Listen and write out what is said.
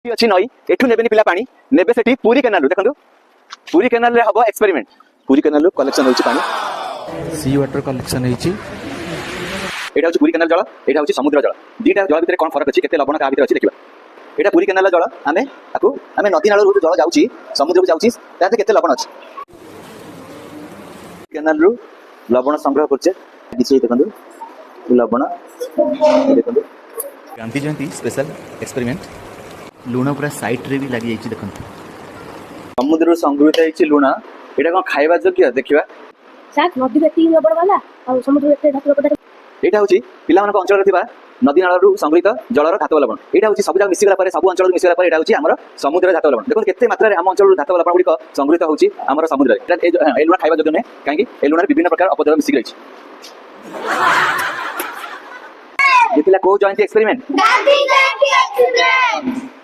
अच्छी नई एठू नेबेनी पिला पानी नेबे सेठी पूरी केनाल देखंतु पूरी केनाल रे हबो एक्सपेरिमेंट पूरी केनाल कलेक्शन होची पानी सी वाटर कलेक्शन होची एटा होची पूरी केनाल जल एटा होची समुद्र जल दीटा जल भितर कोन फरक अछि केते लवण का भितर अछि देखिबा एटा पूरी केनाल जल आमे नदी नाल रु जल जाउची समुद्र को जाउची ताते केते लवण अछि केनाल रु लवण संग्रह करछे किछि देखंतु लवण देखंतु गांधी जयंती स्पेशल एक्सपेरिमेंट लुण पूरा साइट रे भी लगी जाइछि देखंतु समुद्र संग्रहित होइछि लुण एटा कोन खाइबा योग्य देखिबा साथ नदी बेटी लबड़ वाला और समुद्र बेटे धातु लबड़ एटा होछि पिला मन अंचल थिबा नदी नाल रु संग्रहित जलर धातु लवण एटा होछि सब जगह मिसि गला पारे सब अंचल मिसि गला पारे एटा होछि हमर समुद्र धातु लवण देखो केते मात्रा रे हम अंचल धातु लवण गुडी संग्रहित होछि हमर समुद्र रे एटा ए लुण खाइबा योग्य नै काहेकि ए लुण रे विभिन्न प्रकार अपद्रव्य मिसि गइछि जेतिला को जयंती एक्सपेरिमेंट गांधी जयंती एक्सपेरिमेंट